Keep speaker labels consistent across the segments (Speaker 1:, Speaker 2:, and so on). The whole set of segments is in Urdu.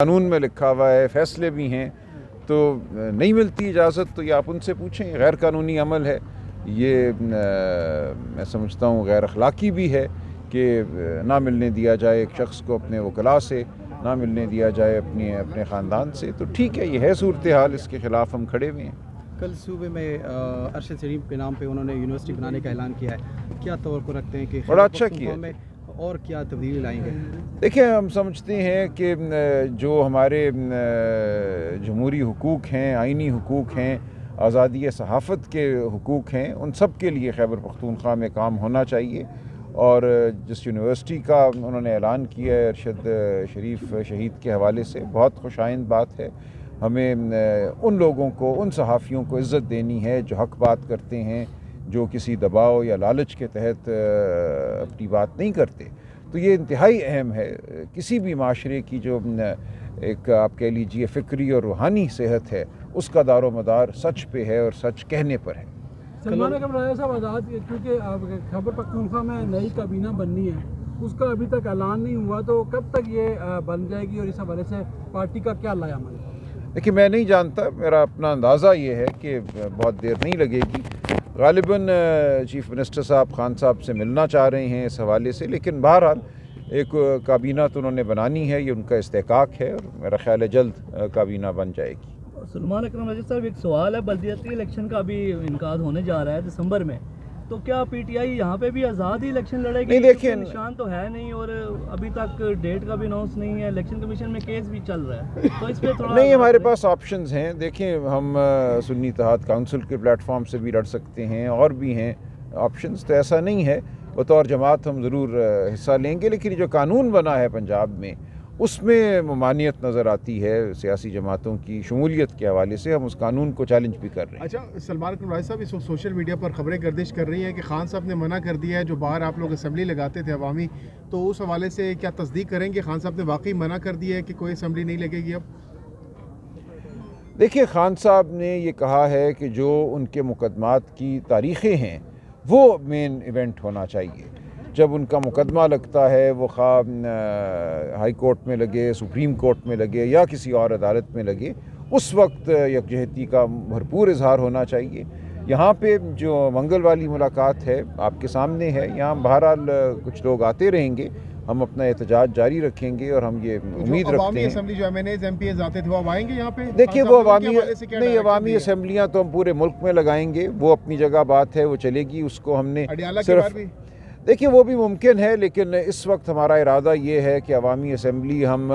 Speaker 1: قانون میں لکھا ہوا ہے، فیصلے بھی ہیں، تو نہیں ملتی اجازت تو یہ آپ ان سے پوچھیں. غیر قانونی عمل ہے یہ، میں سمجھتا ہوں غیر اخلاقی بھی ہے کہ نہ ملنے دیا جائے ایک شخص کو اپنے وکلاء سے، نہ ملنے دیا جائے اپنے خاندان سے. تو ٹھیک ہے، یہ ہے صورتحال، اس کے خلاف ہم کھڑے ہوئے ہیں.
Speaker 2: کل صوبے میں ارشد شریف کے نام پہ انہوں نے یونیورسٹی بنانے کا اعلان کیا ہے، کیا توقع رکھتے ہیں کہ
Speaker 1: بڑا اچھا کیا
Speaker 2: میں اور کیا تبدیلی لائیں گے؟
Speaker 1: دیکھیں، ہم سمجھتے ہیں کہ جو ہمارے جمہوری حقوق ہیں، آئینی حقوق ہیں، آزادی صحافت کے حقوق ہیں، ان سب کے لیے خیبر پختونخوا میں کام ہونا چاہیے. اور جس یونیورسٹی کا انہوں نے اعلان کیا ہے ارشد شریف شہید کے حوالے سے، بہت خوش آئند بات ہے. ہمیں ان لوگوں کو، ان صحافیوں کو عزت دینی ہے جو حق بات کرتے ہیں، جو کسی دباؤ یا لالچ کے تحت اپنی بات نہیں کرتے. تو یہ انتہائی اہم ہے. کسی بھی معاشرے کی جو ایک آپ کہہ لیجئے فکری اور روحانی صحت ہے، اس کا دار و مدار سچ پہ ہے اور سچ کہنے پر ہے.
Speaker 3: سلمان اکرم راجہ صاحب آزاد، کیونکہ خیبر پختونخوا میں نئی کابینہ بننی ہے، اس کا ابھی تک اعلان نہیں ہوا، تو کب تک یہ بن جائے گی اور اس حوالے سے پارٹی کا کیا لائے عمل؟
Speaker 1: دیکھیے، میں نہیں جانتا، میرا اپنا اندازہ یہ ہے کہ بہت دیر نہیں لگے گی. غالباً چیف منسٹر صاحب خان صاحب سے ملنا چاہ رہے ہیں اس حوالے سے، لیکن بہرحال ایک کابینہ تو انہوں نے بنانی ہے، یہ ان کا استحقاق ہے، اور میرا خیال ہے جلد کابینہ بن جائے گی.
Speaker 4: سلمان اکرم راجہ صاحب، ایک سوال ہے، بلدیاتی الیکشن کا بھی انعقاد ہونے جا رہا ہے دسمبر میں، تو کیا پی ٹی آئی یہاں پہ بھی آزاد ہی الیکشن لڑے گی؟
Speaker 1: نہیں، دیکھیں،
Speaker 4: نشان تو ہے نہیں اور ابھی تک ڈیٹ کا بھی اناؤنس نہیں ہے، الیکشن کمیشن میں کیس بھی چل رہا ہے، تو اس پہ تھوڑا
Speaker 1: نہیں، ہمارے پاس آپشنز ہیں. دیکھیں، ہم سنی اتحاد کونسل کے پلیٹ فارم سے بھی لڑ سکتے ہیں، اور بھی ہیں آپشنز. تو ایسا نہیں ہے، بطور جماعت ہم ضرور حصہ لیں گے. لیکن جو قانون بنا ہے پنجاب میں، اس میں ممانعت نظر آتی ہے سیاسی جماعتوں کی شمولیت کے حوالے سے. ہم اس قانون کو چیلنج بھی کر رہے ہیں.
Speaker 5: اچھا، سلمان اکرم راجہ صاحب، اس وقت سوشل میڈیا پر خبریں گردش کر رہی ہیں کہ خان صاحب نے منع کر دیا ہے، جو باہر آپ لوگ اسمبلی لگاتے تھے عوامی، تو اس حوالے سے کیا تصدیق کریں کہ خان صاحب نے واقعی منع کر دیا ہے کہ کوئی اسمبلی نہیں لگے گی اب؟
Speaker 1: دیکھیے، خان صاحب نے یہ کہا ہے کہ جو ان کے مقدمات کی تاریخیں ہیں وہ مین ایونٹ ہونا چاہیے. جب ان کا مقدمہ لگتا ہے، وہ خواہ ہائی کورٹ میں لگے، سپریم کورٹ میں لگے، یا کسی اور عدالت میں لگے، اس وقت یکجہتی کا بھرپور اظہار ہونا چاہیے. یہاں پہ جو منگل والی ملاقات ہے آپ کے سامنے ہے، یہاں بہرحال کچھ لوگ آتے رہیں گے، ہم اپنا احتجاج جاری رکھیں گے، اور ہم یہ امید رکھتے ہیں.
Speaker 5: اسمبلی جو M N As M P As آتے تھے، وہ آئیں گے یہاں پہ؟
Speaker 1: دیکھیے، وہ عوامی اسمبلیاں تو ہم پورے ملک میں لگائیں گے، وہ اپنی جگہ بات ہے، وہ چلے گی. اس کو ہم نے صرف، دیکھیے وہ بھی ممکن ہے، لیکن اس وقت ہمارا ارادہ یہ ہے کہ عوامی اسمبلی ہم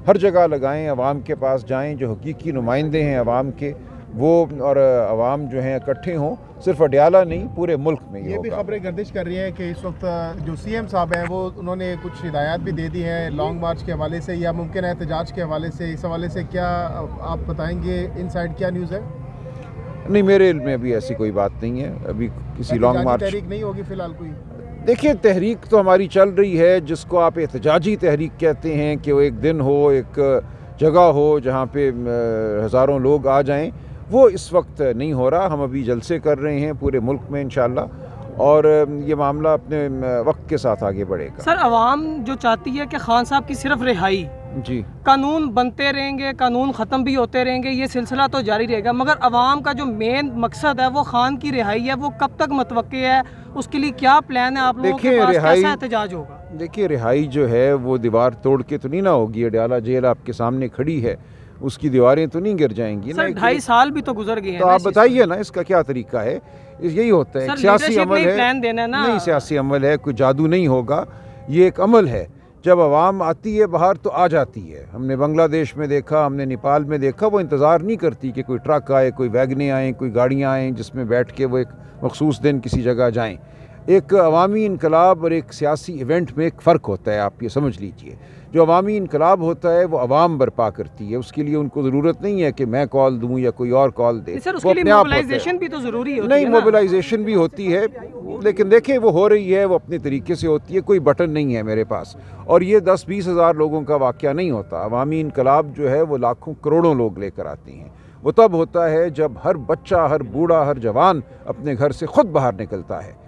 Speaker 1: ہر جگہ لگائیں، عوام کے پاس جائیں، جو حقیقی نمائندے ہیں عوام کے، وہ اور عوام جو ہیں اکٹھے ہوں، صرف اڈیالہ نہیں، پورے ملک میں.
Speaker 5: یہ بھی خبریں گردش کر رہی ہیں کہ اس وقت جو سی ایم صاحب ہیں، وہ انہوں نے کچھ ہدایات بھی دے دی ہیں لانگ مارچ کے حوالے سے یا ممکنہ احتجاج کے حوالے سے. اس حوالے سے کیا آپ بتائیں گے، ان سائڈ کیا نیوز ہے؟
Speaker 1: نہیں، میرے علم میں ابھی ایسی کوئی بات نہیں ہے. ابھی کسی لانگ مارچ،
Speaker 5: تحریک نہیں ہوگی فی الحال کوئی؟
Speaker 1: دیکھیے، تحریک تو ہماری چل رہی ہے، جس کو آپ احتجاجی تحریک کہتے ہیں، کہ وہ ایک دن ہو، ایک جگہ ہو جہاں پہ ہزاروں لوگ آ جائیں، وہ اس وقت نہیں ہو رہا. ہم ابھی جلسے کر رہے ہیں پورے ملک میں انشاءاللہ، اور یہ معاملہ اپنے وقت کے ساتھ آگے بڑھے گا.
Speaker 6: سر، عوام جو چاہتی ہے کہ خان صاحب کی صرف رہائی،
Speaker 1: جی،
Speaker 6: قانون بنتے رہیں گے، قانون ختم بھی ہوتے رہیں گے، یہ سلسلہ تو جاری رہے گا، مگر عوام کا جو مین مقصد ہے وہ خان کی رہائی ہے، وہ کب تک متوقع ہے؟ اس کے لیے کیا پلان ہے آپ لوگوں کے پاس؟ کیسا احتجاج ہوگا؟
Speaker 1: دیکھیے، رہائی جو ہے وہ دیوار توڑ کے تو نہیں نہ ہوگی. اڈیالہ جیل آپ کے سامنے کھڑی ہے، اس کی دیواریں تو نہیں گر جائیں گی.
Speaker 6: سر، 2.5 سال بھی تو گزر گئے ہیں.
Speaker 1: تو آپ بتائیے نا اس کا کیا طریقہ ہے؟ یہی ہوتا ہے، ایک سیاسی عمل ہے. نہیں، سیاسی عمل ہے، کوئی جادو نہیں ہوگا، یہ ایک عمل ہے. جب عوام آتی ہے باہر تو آ جاتی ہے. ہم نے بنگلہ دیش میں دیکھا، ہم نے نیپال میں دیکھا، وہ انتظار نہیں کرتی کہ کوئی ٹرک آئے، کوئی ویگنیں آئیں، کوئی گاڑیاں آئیں جس میں بیٹھ کے وہ ایک مخصوص دن کسی جگہ جائیں. ایک عوامی انقلاب اور ایک سیاسی ایونٹ میں ایک فرق ہوتا ہے، آپ یہ سمجھ لیجئے. جو عوامی انقلاب ہوتا ہے وہ عوام برپا کرتی ہے، اس کے لیے ان کو ضرورت نہیں ہے کہ میں کال دوں یا کوئی اور کال دے.
Speaker 6: سر، اس کے لیے موبلائزیشن بھی تو ضروری ہوتی ہے.
Speaker 1: نہیں، موبلائزیشن بھی ہوتی ہے، لیکن دیکھیں وہ ہو رہی ہے، وہ اپنے طریقے سے ہوتی ہے. کوئی بٹن نہیں ہے میرے پاس، اور یہ 10-20 ہزار لوگوں کا واقعہ نہیں ہوتا. عوامی انقلاب جو ہے وہ لاکھوں کروڑوں لوگ لے کر آتے ہیں. وہ تب ہوتا ہے جب ہر بچہ، ہر بوڑھا، ہر جوان اپنے گھر سے خود باہر نکلتا ہے.